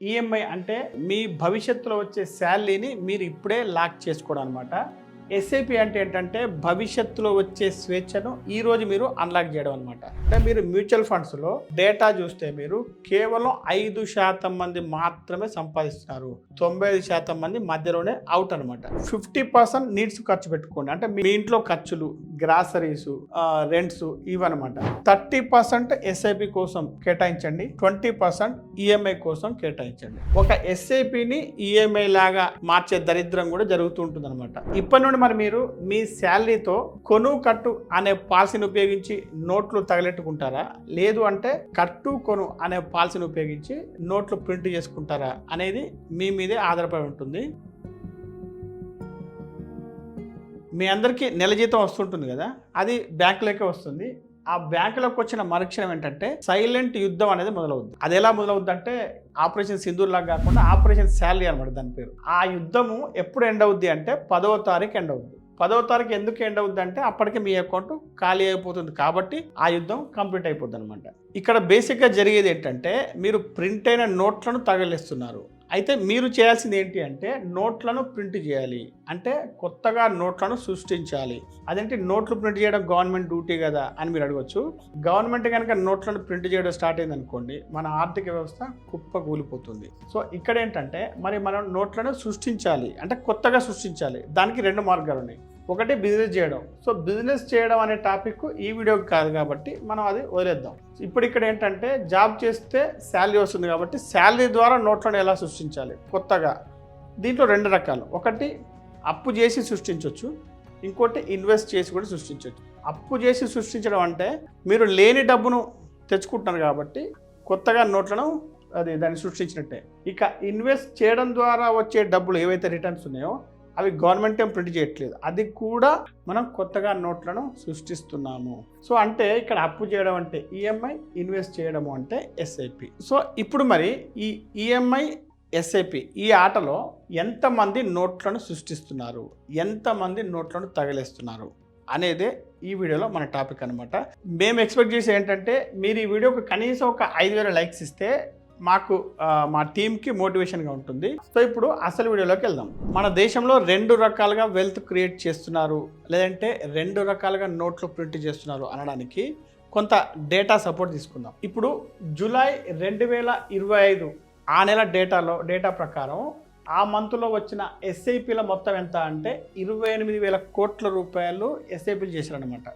EMI అంటే మీ భవిష్యత్తులో వచ్చే శాలరీని మీరు ఇప్పుడే లాక్ చేసుకోవడం అనమాట. ఎస్ఐపి అంటే ఏంటంటే భవిష్యత్తులో వచ్చే స్వేచ్ఛను ఈ రోజు మీరు అన్లాక్ చేయడం అనమాట. అంటే మీరు మ్యూచువల్ ఫండ్స్లో డేటా చూస్తే మీరు కేవలం 5% మంది మాత్రమే సంపాదిస్తున్నారు, 95% మంది మధ్యలోనే అవుట్ అనమాట. 50% నీడ్స్ ఖర్చు పెట్టుకోండి, అంటే మీ ఇంట్లో ఖర్చులు, గ్రాసరీస్, రెంట్స్ ఇవన్నమాట. 30% ఎస్ఐపి కోసం కేటాయించండి, 20% ఈఎంఐ కోసం కేటాయించండి. ఒక ఎస్ఐపిని ఈఎంఐ లాగా మార్చే దరిద్రం కూడా జరుగుతూ ఉంటుంది అనమాట. ఇప్పటి నుండి మరి మీరు మీ శాలరీతో కొను కట్టు అనే పాలసీని ఉపయోగించి నోట్లు తగలెట్టుకుంటారా, లేదు అంటే కట్టు కొను అనే పాలసీని ఉపయోగించి నోట్లు ప్రింట్ చేసుకుంటారా అనేది మీ మీదే ఆధారపడి ఉంటుంది. మీ అందరికీ నెల జీతం వస్తుంటుంది కదా, అది బ్యాంకులోకే వస్తుంది. ఆ బ్యాంకులోకి వచ్చిన మరుక్షణం ఏంటంటే సైలెంట్ యుద్ధం అనేది మొదలవుద్ది. అది ఎలా మొదలవుద్ది అంటే ఆపరేషన్ సింధూర్ లాగా కాకుండా ఆపరేషన్ శాలరీ అనమాట దాని పేరు. ఆ యుద్ధము ఎప్పుడు ఎండ్ అవుద్ది అంటే 10వ తారీఖు ఎండ్ అవుద్ది. 10వ తారీఖు ఎందుకు ఎండ్ అవుద్ది అంటే అప్పటికి మీ అకౌంట్ ఖాళీ అయిపోతుంది కాబట్టి ఆ యుద్ధం కంప్లీట్ అయిపోద్ది అనమాట. ఇక్కడ బేసిక్గా జరిగేది ఏంటంటే మీరు ప్రింట్ అయిన నోట్లను తగిలిస్తున్నారు. అయితే మీరు చేయాల్సింది ఏంటి అంటే నోట్లను ప్రింట్ చేయాలి, అంటే కొత్తగా నోట్లను సృష్టించాలి. అదేంటి నోట్లు ప్రింట్ చేయడం గవర్నమెంట్ డ్యూటీ కదా అని మీరు అడగవచ్చు. గవర్నమెంట్ కనుక నోట్లను ప్రింట్ చేయడం స్టార్ట్ అయింది అనుకోండి, మన ఆర్థిక వ్యవస్థ కుప్ప కూలిపోతుంది. సో ఇక్కడ ఏంటంటే మరి మనం నోట్లను సృష్టించాలి, అంటే కొత్తగా సృష్టించాలి. దానికి 2 మార్గాలు ఉన్నాయి. ఒకటి బిజినెస్ చేయడం. సో బిజినెస్ చేయడం అనే టాపిక్ ఈ వీడియోకి కాదు కాబట్టి మనం అది వదిలేద్దాం. ఇప్పుడు ఇక్కడ ఏంటంటే జాబ్ చేస్తే శాలరీ వస్తుంది కాబట్టి శాలరీ ద్వారా నోట్లను ఎలా సృష్టించాలి కొత్తగా. దీంట్లో 2 రకాలు. ఒకటి అప్పు చేసి సృష్టించవచ్చు, ఇంకోటి ఇన్వెస్ట్ చేసి కూడా సృష్టించవచ్చు. అప్పు చేసి సృష్టించడం అంటే మీరు లేని డబ్బును తెచ్చుకుంటున్నారు కాబట్టి కొత్తగా నోట్లను దాన్ని సృష్టించినట్టే. ఇక ఇన్వెస్ట్ చేయడం ద్వారా వచ్చే డబ్బులు ఏవైతే రిటర్న్స్ ఉన్నాయో అవి గవర్నమెంట్ ఏం ప్రింట్ చేయట్లేదు, అది కూడా మనం కొత్తగా నోట్లను సృష్టిస్తున్నాము. సో అంటే ఇక్కడ అప్పు చేయడం అంటే ఈఎంఐ, ఇన్వెస్ట్ చేయడము అంటే ఎస్ఐపి. సో ఇప్పుడు మరి ఈ ఈఎంఐ, ఎస్ఐపి ఈ ఆటలో ఎంతమంది నోట్లను సృష్టిస్తున్నారు, ఎంతమంది నోట్లను తగిలేస్తున్నారు అనేదే ఈ వీడియోలో మన టాపిక్ అనమాట. మేము ఎక్స్పెక్ట్ చేసి ఏంటంటే మీరు ఈ వీడియోకి కనీసం ఒక 5,000 లైక్స్ ఇస్తే మాకు మా టీంకి మోటివేషన్గా ఉంటుంది. సో ఇప్పుడు అసలు వీడియోలోకి వెళ్దాం. మన దేశంలో 2 రకాలుగా వెల్త్ క్రియేట్ చేస్తున్నారు, లేదంటే 2 రకాలుగా నోట్లు ప్రింట్ చేస్తున్నారు అనడానికి కొంత డేటా సపోర్ట్ తీసుకుందాం. ఇప్పుడు జూలై 2025 ఆ నెల డేటా ప్రకారం ఆ మంత్లో వచ్చిన ఎస్ఐపిల మొత్తం ఎంత అంటే 28,000 కోట్ల రూపాయలు ఎస్ఐపిలు చేశారనమాట.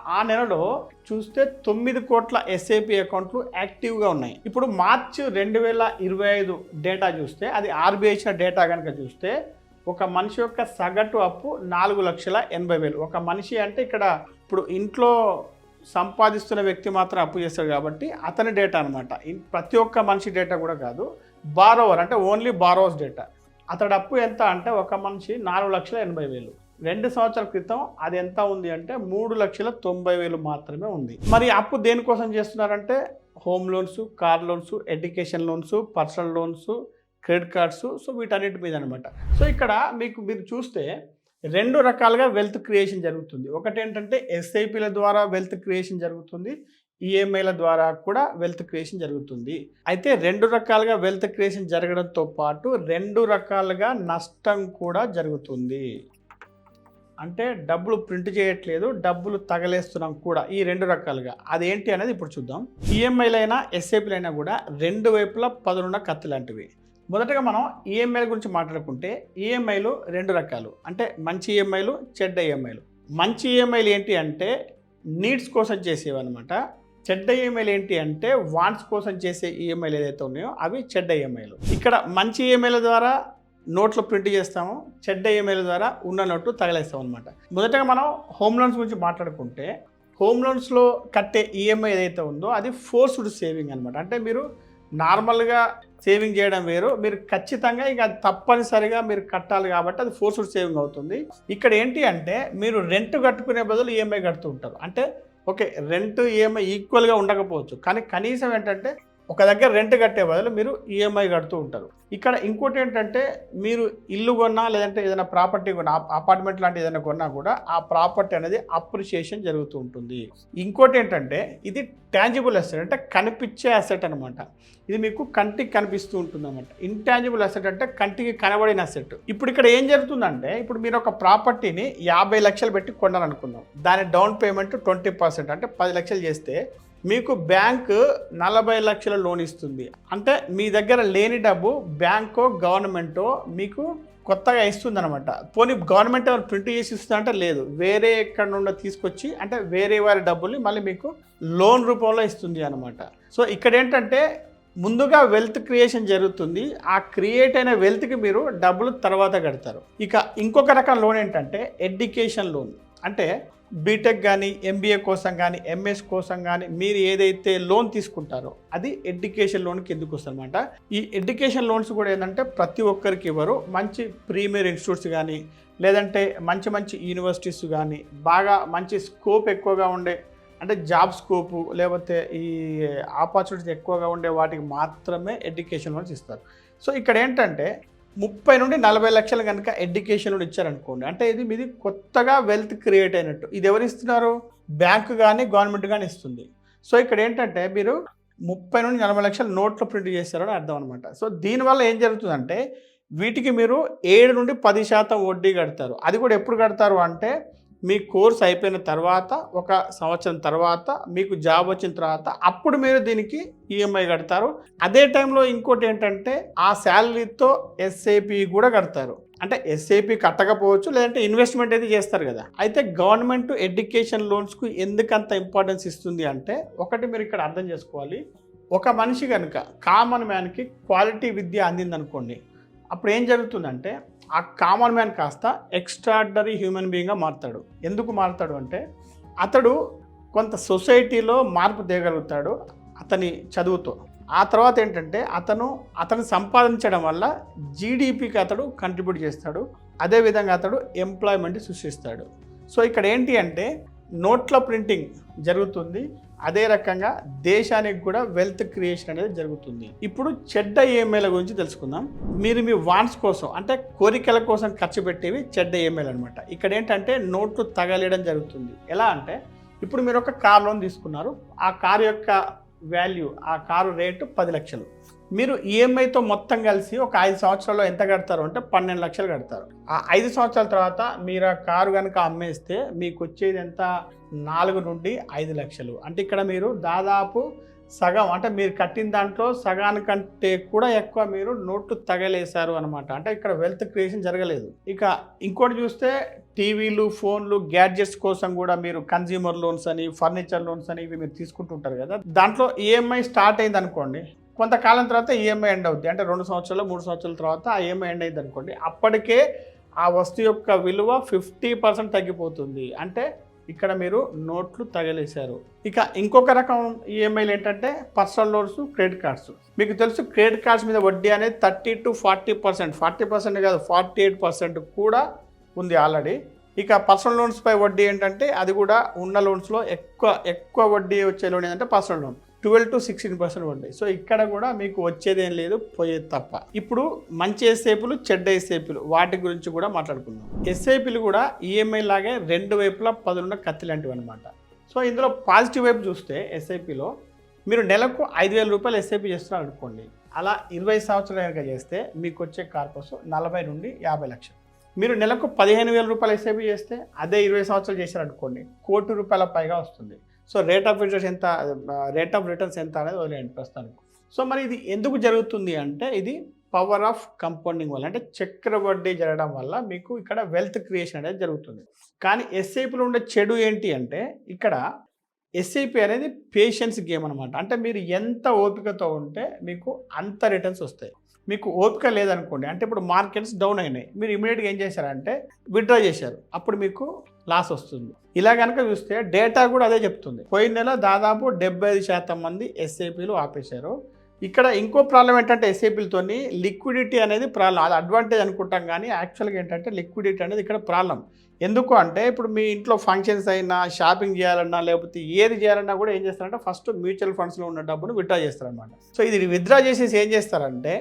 ఆ నెలలో చూస్తే 9 కోట్ల ఎస్ఐపి అకౌంట్లు యాక్టివ్గా ఉన్నాయి. ఇప్పుడు మార్చి 2025 డేటా చూస్తే, అది ఆర్బీఐ ఇచ్చిన డేటా కనుక చూస్తే ఒక మనిషి యొక్క సగటు అప్పు 4,80,000. ఒక మనిషి అంటే ఇక్కడ ఇప్పుడు ఇంట్లో సంపాదిస్తున్న వ్యక్తి మాత్రం అప్పు చేస్తాడు కాబట్టి అతని డేటా అనమాట. ప్రతి ఒక్క మనిషి డేటా కూడా కాదు, బారోవర్ అంటే ఓన్లీ బారోవర్స్ డేటా. అతడి అప్పు ఎంత అంటే ఒక మనిషి 4,80,000. 2 సంవత్సరాల క్రితం అది ఎంత ఉంది అంటే 3,90,000 మాత్రమే ఉంది. మరి అప్పు దేనికోసం చేస్తున్నారంటే home loans, car loans, education loans, personal loans, credit cards, so వీటన్నిటి మీద అనమాట. సో ఇక్కడ మీరు చూస్తే 2 రకాలుగా వెల్త్ క్రియేషన్ జరుగుతుంది. ఒకటి ఏంటంటే ఎస్ఐపిల ద్వారా వెల్త్ క్రియేషన్ జరుగుతుంది, ఈఎంఐల ద్వారా కూడా వెల్త్ క్రియేషన్ జరుగుతుంది. అయితే 2 రకాలుగా వెల్త్ క్రియేషన్ జరగడంతో పాటు 2 రకాలుగా నష్టం కూడా జరుగుతుంది. అంటే డబ్బులు ప్రింట్ చేయట్లేదు, డబ్బులు తగలేస్తున్నాం కూడా, ఈ 2 రకాలుగా. అదేంటి అనేది ఇప్పుడు చూద్దాం. ఈఎంఐలైనా ఎస్ఐపిలైనా కూడా 2 వైపులా పదునున్న కత్తి లాంటివి. మొదటగా మనం ఈఎంఐల గురించి మాట్లాడుకుంటే ఈఎంఐలు 2 రకాలు, అంటే మంచి ఈఎంఐలు, చెడ్డ ఈఎంఐలు. మంచి ఈఎంఐలు ఏంటి అంటే నీడ్స్ కోసం చేసేవి అనమాట. చెడ్డ ఈఎంఐలు ఏంటి అంటే వాంట్స్ కోసం చేసే ఈఎంఐలు ఏదైతే ఉన్నాయో అవి చెడ్డ ఈఎంఐలు. ఇక్కడ మంచి ఈఎంఐల ద్వారా నోట్లు ప్రింట్ చేస్తాము, చెడ్డ ఈఎంఐల ద్వారా ఉన్న నోట్లు తగలేస్తాం అనమాట. మొదటగా మనం హోమ్ లోన్స్ గురించి మాట్లాడుకుంటే హోమ్ లోన్స్లో కట్టే ఈఎంఐ ఏదైతే ఉందో అది ఫోర్స్డ్ సేవింగ్ అనమాట. అంటే మీరు నార్మల్గా సేవింగ్ చేయడం వేరు, మీరు ఖచ్చితంగా ఇక తప్పనిసరిగా మీరు కట్టాలి కాబట్టి అది ఫోర్స్డ్ సేవింగ్ అవుతుంది. ఇక్కడ ఏంటి అంటే మీరు రెంట్ కట్టుకునే బదులు ఈఎంఐ కడుతూ ఉంటారు. అంటే ఓకే, రెంట్ ఈఎంఐ ఈక్వల్గా ఉండకపోవచ్చు, కానీ కనీసం ఏంటంటే ఒక దగ్గర రెంట్ కట్టే బదులు మీరు ఈఎంఐ కడుతూ ఉంటారు. ఇక్కడ ఇంకోటి ఏంటంటే మీరు ఇల్లు కొన్నా లేదంటే ఏదైనా ప్రాపర్టీ కొన్నా అపార్ట్మెంట్ లాంటి ఏదైనా కొన్నా కూడా ఆ ప్రాపర్టీ అనేది అప్రిషియేషన్ జరుగుతూ ఉంటుంది. ఇంకోటి ఏంటంటే ఇది టాంజిబుల్ అసెట్ అంటే కనిపించే అసెట్ అనమాట. ఇది మీకు కంటికి కనిపిస్తూ ఉంటుంది అనమాట. ఇంటాంజిబుల్ అసెట్ అంటే కంటికి కనబడిన అసెట్. ఇప్పుడు ఇక్కడ ఏం జరుగుతుందంటే ఇప్పుడు మీరు ఒక ప్రాపర్టీని 50 లక్షలు పెట్టి కొనాలనుకుందాం. దాని డౌన్ పేమెంట్ 20% అంటే 10 లక్షలు చేస్తే మీకు బ్యాంకు 40 లక్షల లోన్ ఇస్తుంది. అంటే మీ దగ్గర లేని డబ్బు బ్యాంకో గవర్నమెంటో మీకు కొత్తగా ఇస్తుంది అనమాట. పోనీ గవర్నమెంట్ ఎవరు ప్రింట్ చేసి ఇస్తుందంటే లేదు, వేరే ఎక్కడ నుండో తీసుకొచ్చి అంటే వేరే వారి డబ్బుల్ని మళ్ళీ మీకు లోన్ రూపంలో ఇస్తుంది అనమాట. సో ఇక్కడ ఏంటంటే ముందుగా వెల్త్ క్రియేషన్ జరుగుతుంది. ఆ క్రియేట్ అయిన వెల్త్కి మీరు డబ్బులు తర్వాత కడతారు. ఇక ఇంకొక రకం లోన్ ఏంటంటే ఎడ్యుకేషన్ లోన్. అంటే బీటెక్ కానీ ఎంబీఏ కోసం కానీ ఎంఎస్ కోసం కానీ మీరు ఏదైతే లోన్ తీసుకుంటారో అది ఎడ్యుకేషన్ లోన్కి ఎందుకు వస్తుంది అనమాట. ఈ ఎడ్యుకేషన్ లోన్స్ కూడా ఏంటంటే ప్రతి ఒక్కరికి ఇవ్వరు. మంచి ప్రీమియర్ ఇన్స్టిట్యూట్స్ కానీ లేదంటే మంచి మంచి యూనివర్సిటీస్ కానీ బాగా మంచి స్కోప్ ఎక్కువగా ఉండే అంటే జాబ్ స్కోపు లేకపోతే ఈ ఆపర్చునిటీస్ ఎక్కువగా ఉండే వాటికి మాత్రమే ఎడ్యుకేషన్ లోన్స్ ఇస్తారు. సో ఇక్కడ ఏంటంటే 30 నుండి 40 లక్షలు కనుక ఎడ్యుకేషన్ లోన్ ఇచ్చారనుకోండి, అంటే ఇది మీది కొత్తగా వెల్త్ క్రియేట్ అయినట్టు. ఇది ఎవరు ఇస్తున్నారు? బ్యాంకు కానీ గవర్నమెంట్ కానీ ఇస్తుంది. సో ఇక్కడ ఏంటంటే మీరు 30 నుండి 40 లక్షలు నోట్లో ప్రింట్ చేస్తారని అర్థం అనమాట. సో దీనివల్ల ఏం జరుగుతుందంటే వీటికి మీరు 7 నుండి 10% వడ్డీ కడతారు. అది కూడా ఎప్పుడు కడతారు అంటే మీ కోర్స్ అయిపోయిన తర్వాత 1 సంవత్సరం తర్వాత మీకు జాబ్ వచ్చిన తర్వాత అప్పుడు మీరు దీనికి ఈఎంఐ కడతారు. అదే టైంలో ఇంకోటి ఏంటంటే ఆ శాలరీతో ఎస్ఐపి కూడా కడతారు. అంటే ఎస్ఐపి కట్టకపోవచ్చు లేదంటే ఇన్వెస్ట్మెంట్ అయితే చేస్తారు కదా. అయితే గవర్నమెంట్ ఎడ్యుకేషన్ లోన్స్కు ఎందుకంత ఇంపార్టెన్స్ ఇస్తుంది అంటే ఒకటి మీరు ఇక్కడ అర్థం చేసుకోవాలి. ఒక మనిషి కనుక కామన్ మ్యాన్కి క్వాలిటీ విద్య అందిందనుకోండి, అప్పుడు ఏం జరుగుతుందంటే ఆ కామన్ మ్యాన్ కాస్త ఎక్స్ట్రాడినరీ హ్యూమన్ బీయింగ్గా మారుతాడు. ఎందుకు మారుతాడు అంటే అతడు కొంత సొసైటీలో మార్పు తేగలుగుతాడు అతని చదువుతో. ఆ తర్వాత ఏంటంటే అతను సంపాదించడం వల్ల జీడిపికి అతడు కంట్రిబ్యూట్ చేస్తాడు. అదేవిధంగా అతడు ఎంప్లాయ్మెంట్ సృష్టిస్తాడు. సో ఇక్కడ ఏంటి అంటే నోట్ల ప్రింటింగ్ జరుగుతుంది, అదే రకంగా దేశానికి కూడా వెల్త్ క్రియేషన్ అనేది జరుగుతుంది. ఇప్పుడు చెడ్డ ఈఎంఐల గురించి తెలుసుకుందాం. మీరు మీ వాన్స్ కోసం అంటే కోరికల కోసం ఖర్చు పెట్టేవి చెడ్డ ఈఎంఐలు అనమాట. ఇక్కడ ఏంటంటే నోట్లు తగలేయడం జరుగుతుంది. ఎలా అంటే ఇప్పుడు మీరు ఒక కార్ లోన్ తీసుకున్నారు. ఆ కారు యొక్క వాల్యూ ఆ కారు రేటు 10 లక్షలు. మీరు ఈఎంఐతో మొత్తం కలిసి ఒక 5 సంవత్సరాల్లో ఎంత కడతారు అంటే 12 లక్షలు కడతారు. ఆ 5 సంవత్సరాల తర్వాత మీరు ఆ కారు కనుక అమ్మేస్తే మీకు వచ్చేది ఎంత? 4 నుండి 5 లక్షలు. అంటే ఇక్కడ మీరు దాదాపు సగం అంటే మీరు కట్టిన దాంట్లో సగానికంటే కూడా ఎక్కువ మీరు నోట్లు తగలేశారు అనమాట. అంటే ఇక్కడ వెల్త్ క్రియేషన్ జరగలేదు. ఇక ఇంకోటి చూస్తే టీవీలు, ఫోన్లు, గ్యాడ్జెట్స్ కోసం కూడా మీరు కన్జ్యూమర్ లోన్స్ అని, ఫర్నిచర్ లోన్స్ అని ఇవి మీరు తీసుకుంటుంటారు కదా. దాంట్లో ఈఎంఐ స్టార్ట్ అయింది అనుకోండి, కొంతకాలం తర్వాత ఈఎంఐ ఎండ్ అవుద్ది. అంటే 2 సంవత్సరాలు 3 సంవత్సరాల తర్వాత ఆ ఈఎంఐ ఎండ్ అయింది అనుకోండి, అప్పటికే ఆ వస్తువు యొక్క విలువ 50% తగ్గిపోతుంది. అంటే ఇక్కడ మీరు నోట్లు తగిలేశారు. ఇక ఇంకొక రకం ఈఎంఐలు ఏంటంటే పర్సనల్ లోన్స్, క్రెడిట్ కార్డ్స్. మీకు తెలుసు క్రెడిట్ కార్డ్స్ మీద వడ్డీ అనేది 30 to 40%, 40% కాదు 48% కూడా ఉంది ఆల్రెడీ. ఇక పర్సనల్ లోన్స్ పై వడ్డీ ఏంటంటే అది కూడా ఉన్న లోన్స్లో ఎక్కువ వడ్డీ వచ్చే లోన్ ఏంటంటే పర్సనల్ లోన్ 12 to 16% వడ్డీ. సో ఇక్కడ కూడా మీకు వచ్చేదేం లేదు, పోయేది తప్ప. ఇప్పుడు మంచి ఎస్ఐపీలు, చెడ్డ ఎస్ఐపీలు వాటి గురించి కూడా మాట్లాడుకుందాం. ఎస్ఐపీలు కూడా ఈఎంఐ లాగే 2 వైపులా పదులున్న కత్తి లాంటివి అనమాట. సో ఇందులో పాజిటివ్ వైపు చూస్తే ఎస్ఐపీలో మీరు నెలకు 5,000 రూపాయలు ఎస్ఐపీ చేస్తున్నారు అనుకోండి. అలా 20 సంవత్సరాలు కనుక చేస్తే మీకు వచ్చే కార్పస్ 40 నుండి 50 లక్షలు. మీరు నెలకు 15,000 రూపాయలు ఎస్ఐపీ చేస్తే అదే 20 సంవత్సరాలు చేశారనుకోండి, ₹1,00,00,000 పైగా వస్తుంది. సో రేట్ ఆఫ్ రిటర్న్స్ ఎంత అనేది వదిలేయండి ప్రస్తుతానికి. సో మరి ఇది ఎందుకు జరుగుతుంది అంటే ఇది పవర్ ఆఫ్ కంపౌండింగ్ వల్ల, అంటే చక్రవడ్డీ జరగడం వల్ల మీకు ఇక్కడ వెల్త్ క్రియేషన్ అనేది జరుగుతుంది. కానీ ఎస్ఐపీలో ఉండే చెడు ఏంటి అంటే ఇక్కడ ఎస్ఐపి అనేది పేషెన్స్ గేమ్ అనమాట. అంటే మీరు ఎంత ఓపికతో ఉంటే మీకు అంత రిటర్న్స్ వస్తాయి. మీకు ఓపిక లేదనుకోండి, అంటే ఇప్పుడు మార్కెట్స్ డౌన్ అయినాయి, మీరు ఇమీడియట్గా ఏం చేశారంటే విత్డ్రా చేశారు, అప్పుడు మీకు లాస్ వస్తుంది. ఇలా కనుక చూస్తే డేటా కూడా అదే చెప్తుంది. పోయిన నెల దాదాపు 75% మంది ఎస్ఐపీలు ఆపేశారు. ఇక్కడ ఇంకో ప్రాబ్లం ఏంటంటే ఎస్ఐపీలతోని లిక్విడిటీ అనేది ప్రాబ్లం. అది అడ్వాంటేజ్ అనుకుంటాం కానీ యాక్చువల్గా ఏంటంటే లిక్విడిటీ అనేది ఇక్కడ ప్రాబ్లం. ఎందుకు అంటే ఇప్పుడు మీ ఇంట్లో ఫంక్షన్స్ అయినా, షాపింగ్ చేయాలన్నా, లేకపోతే ఏది చేయాలన్నా కూడా ఏం చేస్తారంటే ఫస్ట్ మ్యూచువల్ ఫండ్స్లో ఉన్న డబ్బును విత్డ్రా చేస్తారనమాట. సో ఇది విత్డ్రా చేసేసి ఏం చేస్తారంటే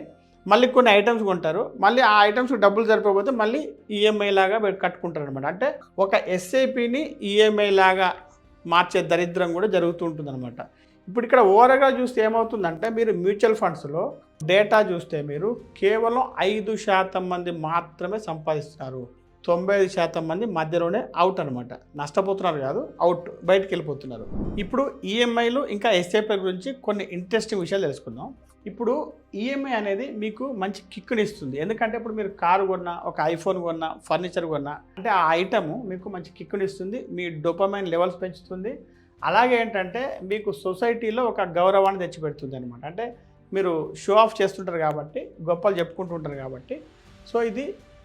మళ్ళీ కొన్ని ఐటమ్స్ కొంటారు, మళ్ళీ ఆ ఐటమ్స్కి డబ్బులు సరిపోతే మళ్ళీ ఈఎంఐ లాగా కట్టుకుంటారు అనమాట. అంటే ఒక ఎస్ఐపిని ఈఎంఐ లాగా మార్చే దరిద్రం కూడా జరుగుతూ ఉంటుంది అనమాట. ఇప్పుడు ఇక్కడ ఓవర్గా చూస్తే ఏమవుతుందంటే మీరు మ్యూచువల్ ఫండ్స్లో డేటా చూస్తే మీరు కేవలం 5% మంది మాత్రమే సంపాదిస్తున్నారు. 95% మంది మధ్యలోనే అవుట్ అనమాట. నష్టపోతున్నారు కాదు, అవుట్, బయటకు వెళ్ళిపోతున్నారు. ఇప్పుడు ఈఎంఐలు ఇంకా ఎస్ఐపి గురించి కొన్ని ఇంట్రెస్టింగ్ విషయాలు తెలుసుకుందాం. ఇప్పుడు ఈఎంఐ అనేది మీకు మంచి కిక్కుని ఇస్తుంది. ఎందుకంటే ఇప్పుడు మీరు కారు కొన్నా, ఒక ఐఫోన్ కొన్నా, ఫర్నిచర్ కొన్నా అంటే ఆ ఐటమ్ మీకు మంచి కిక్కుని ఇస్తుంది, మీ డోపమైన్ లెవెల్స్ పెంచుతుంది. అలాగే ఏంటంటే మీకు సొసైటీలో ఒక గౌరవాన్ని తెచ్చిపెడుతుంది అనమాట. అంటే మీరు షో ఆఫ్ చేస్తుంటారు కాబట్టి, గొప్పలు చెప్పుకుంటుంటారు కాబట్టి, సో ఇది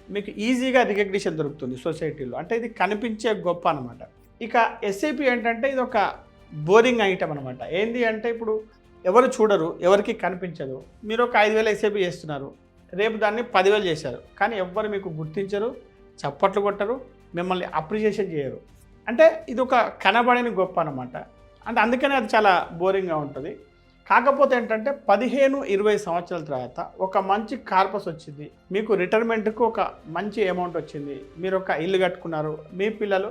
మీకు ఈజీగా రికగ్నిషన్ దొరుకుతుంది సొసైటీలో. అంటే ఇది కనిపించే గొప్ప అనమాట. ఇక ఎస్ఐపి ఏంటంటే ఇది ఒక బోరింగ్ ఐటమ్ అనమాట. ఏంది అంటే ఇప్పుడు ఎవరు చూడరు, ఎవరికి కనిపించదు. మీరు ఒక 5,000 ఎస్ఐపి చేస్తున్నారు, రేపు దాన్ని 10,000 చేశారు, కానీ ఎవ్వరు మీకు గుర్తించరు, చప్పట్లు కొట్టరు, మిమ్మల్ని అప్రిషియేషన్ చేయరు. అంటే ఇది ఒక కనబడని గొప్ప అనమాట. అంటే అందుకనే అది చాలా బోరింగ్గా ఉంటుంది. కాకపోతే ఏంటంటే 15-20 సంవత్సరాల తర్వాత ఒక మంచి కార్పస్ వచ్చింది, మీకు రిటైర్మెంట్కు ఒక మంచి అమౌంట్ వచ్చింది, మీరు ఒక ఇల్లు కట్టుకున్నారు, మీ పిల్లలు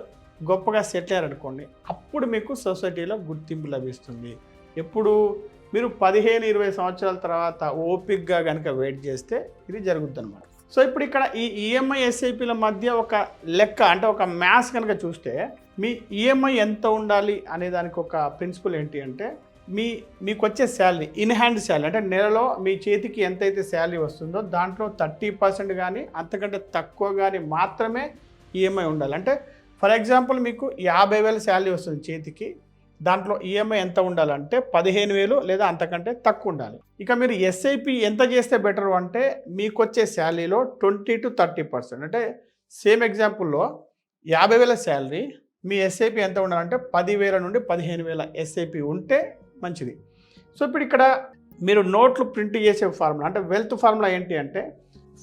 గొప్పగా సెటిల్ అయ్యారు అనుకోండి, అప్పుడు మీకు సొసైటీలో గుర్తింపు లభిస్తుంది. ఎప్పుడు మీరు 15-20 సంవత్సరాల తర్వాత ఓపిక్గా కనుక వెయిట్ చేస్తే ఇది జరుగుతుంది అనమాట. సో ఇప్పుడు ఇక్కడ ఈ ఈఎంఐ ఎస్ఐపిల మధ్య ఒక లెక్క, అంటే ఒక మ్యాథ్స్ కనుక చూస్తే మీ ఈఎంఐ ఎంత ఉండాలి అనే దానికి ఒక ప్రిన్సిపల్ ఏంటి అంటే మీకు వచ్చే శాలరీ, ఇన్ హ్యాండ్ శాలరీ, అంటే నెలలో మీ చేతికి ఎంతైతే శాలరీ వస్తుందో దాంట్లో 30% కానీ అంతకంటే తక్కువ కానీ మాత్రమే ఈఎంఐ ఉండాలి. అంటే ఫర్ ఎగ్జాంపుల్ మీకు 50,000 శాలరీ వస్తుంది చేతికి, దాంట్లో ఈఎంఐ ఎంత ఉండాలంటే 15,000 లేదా అంతకంటే తక్కువ ఉండాలి. ఇక మీరు ఎస్ఐపి ఎంత చేస్తే బెటర్ అంటే మీకు వచ్చే శాలరీలో 20-30%, అంటే సేమ్ ఎగ్జాంపుల్లో 50,000 శాలరీ, మీ ఎస్ఐపి ఎంత ఉండాలంటే 10,000 నుండి 15,000 ఎస్ఐపి ఉంటే మంచిది. సో ఇప్పుడు ఇక్కడ మీరు నోట్లు ప్రింట్ చేసే ఫార్ములా, అంటే వెల్త్ ఫార్ములా ఏంటి అంటే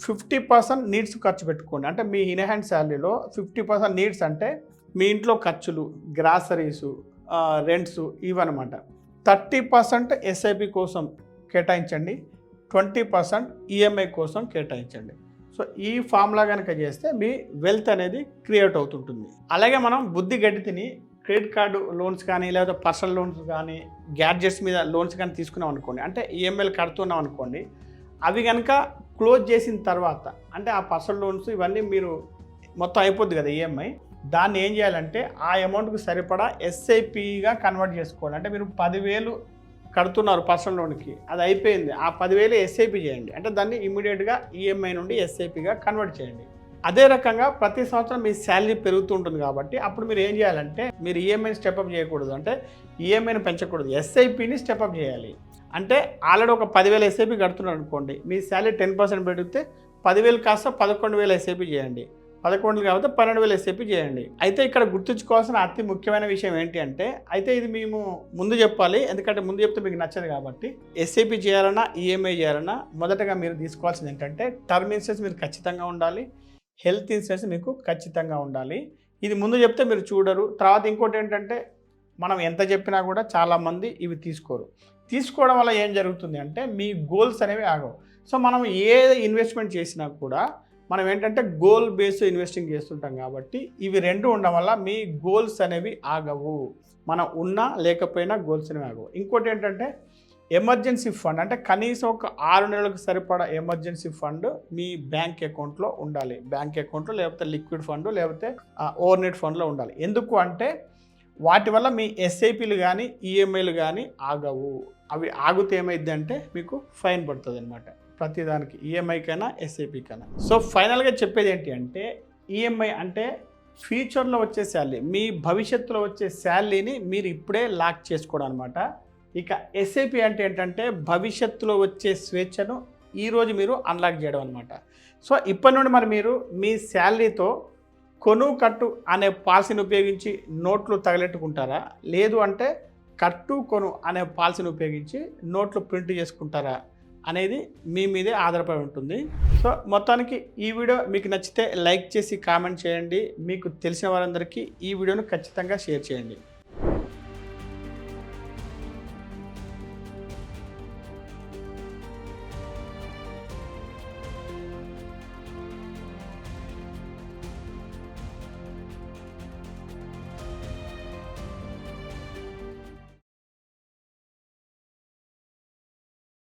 50% నీడ్స్ ఖర్చు పెట్టుకోండి. అంటే మీ ఇన్ హ్యాండ్ శాలరీలో 50% నీడ్స్ అంటే మీ ఇంట్లో ఖర్చులు, గ్రాసరీసు, రెంట్స్, ఇవన్నమాట. 30% ఎస్ఐపి కోసం కేటాయించండి, 20% ఈఎంఐ కోసం కేటాయించండి. సో ఈ ఫార్ములా కనుక చేస్తే మీ వెల్త్ అనేది క్రియేట్ అవుతుంటుంది. అలాగే మనం బుద్ధి గడ్డి తిని క్రెడిట్ కార్డు లోన్స్ కానీ, లేకపోతే పర్సనల్ లోన్స్ కానీ, గ్యాడ్జెట్స్ మీద లోన్స్ కానీ తీసుకున్నాం అనుకోండి, అంటే ఈఎంఐలు కడుతున్నాం అనుకోండి, అవి కనుక క్లోజ్ చేసిన తర్వాత, అంటే ఆ పర్సనల్ లోన్స్ ఇవన్నీ మీరు మొత్తం అయిపోద్ది కదా ఈఎంఐ, దాన్ని ఏం చేయాలంటే ఆ అమౌంట్కి సరిపడా ఎస్ఐపిగా కన్వర్ట్ చేసుకోండి. అంటే మీరు 10,000 కడుతున్నారు పర్సనల్ లోన్కి, అది అయిపోయింది, ఆ 10,000 ఎస్ఐపి చేయండి. అంటే దాన్ని ఇమీడియట్గా ఈఎంఐ నుండి ఎస్ఐపిగా కన్వర్ట్ చేయండి. అదే రకంగా ప్రతి సంవత్సరం మీ శాలరీ పెరుగుతూ ఉంటుంది కాబట్టి అప్పుడు మీరు ఏం చేయాలంటే మీరు ఈఎంఐని స్టెప్అప్ చేయకూడదు, అంటే ఈఎంఐని పెంచకూడదు, ఎస్ఐపిని స్టెప్అప్ చేయాలి. అంటే ఆల్రెడీ ఒక 10,000 ఎస్ఐపి కడుతున్నారు అనుకోండి, మీ శాలరీ 10% పెరిగితే 10,000 కాస్త 11,000 ఎస్ఐపి చేయండి, 11 కాబట్టి 12,000 ఎస్ఐపి చేయండి. అయితే ఇక్కడ గుర్తుంచుకోవాల్సిన అతి ముఖ్యమైన విషయం ఏంటి అంటే, అయితే ఇది మేము ముందు చెప్పాలి, ఎందుకంటే ముందు చెప్తే మీకు నచ్చదు కాబట్టి, ఎస్ఐపి చేయాలన్నా ఈఎంఐ చేయాలన్నా మొదటగా మీరు తీసుకోవాల్సింది ఏంటంటే టర్మ్ ఇన్సూరెన్స్ మీరు ఖచ్చితంగా ఉండాలి, హెల్త్ ఇన్సూరెన్స్ మీకు ఖచ్చితంగా ఉండాలి. ఇది ముందు చెప్తే మీరు చూడరు. తర్వాత ఇంకోటి ఏంటంటే మనం ఎంత చెప్పినా కూడా చాలామంది ఇవి తీసుకోవడం వల్ల ఏం జరుగుతుంది అంటే మీ గోల్స్ అనేవి ఆగవు. సో మనం ఏ ఇన్వెస్ట్మెంట్ చేసినా కూడా మనం ఏంటంటే గోల్ బేస్డ్ ఇన్వెస్టింగ్ చేస్తుంటాం కాబట్టి ఇవి రెండు ఉండడం వల్ల మీ గోల్స్ అనేవి ఆగవు. మనం ఉన్నా లేకపోయినా గోల్స్ అనేవి ఆగవు. ఇంకోటి ఏంటంటే ఎమర్జెన్సీ ఫండ్, అంటే కనీసం ఒక 6 నెలలకు సరిపడా ఎమర్జెన్సీ ఫండ్ మీ బ్యాంక్ అకౌంట్లో ఉండాలి. బ్యాంక్ అకౌంట్లో లేకపోతే లిక్విడ్ ఫండ్ లేకపోతే ఓవర్ నెట్ ఫండ్లో ఉండాలి. ఎందుకు అంటే వాటి వల్ల మీ ఎస్ఐపిలు కానీ ఈఎంఐలు కానీ ఆగవు. అవి ఆగితే ఏమైంది అంటే మీకు ఫైన్ పడుతుంది అనమాట, ప్రతిదానికి, ఈఎంఐకైనా ఎస్ఐపికైనా. సో ఫైనల్గా చెప్పేది ఏంటి అంటే ఈఎంఐ అంటే ఫ్యూచర్లో వచ్చే శాలరీ, మీ భవిష్యత్తులో వచ్చే శాలరీని మీరు ఇప్పుడే లాక్ చేసుకోవడం అనమాట. ఇక ఎస్ఐపి అంటే ఏంటంటే భవిష్యత్తులో వచ్చే స్వేచ్ఛను ఈరోజు మీరు అన్లాక్ చేయడం అనమాట. సో ఇప్పటి నుండి మరి మీరు మీ శాలరీతో కొను కట్టు అనే పాలసీని ఉపయోగించి నోట్లు తగలెట్టుకుంటారా, లేదు అంటే కట్టు కొను అనే పాలసీని ఉపయోగించి నోట్లు ప్రింట్ చేసుకుంటారా అనేది మీ మీదే ఆధారపడి ఉంటుంది. సో మొత్తానికి ఈ వీడియో మీకు నచ్చితే లైక్ చేసి కామెంట్ చేయండి. మీకు తెలిసిన వారందరికీ ఈ వీడియోను ఖచ్చితంగా షేర్ చేయండి.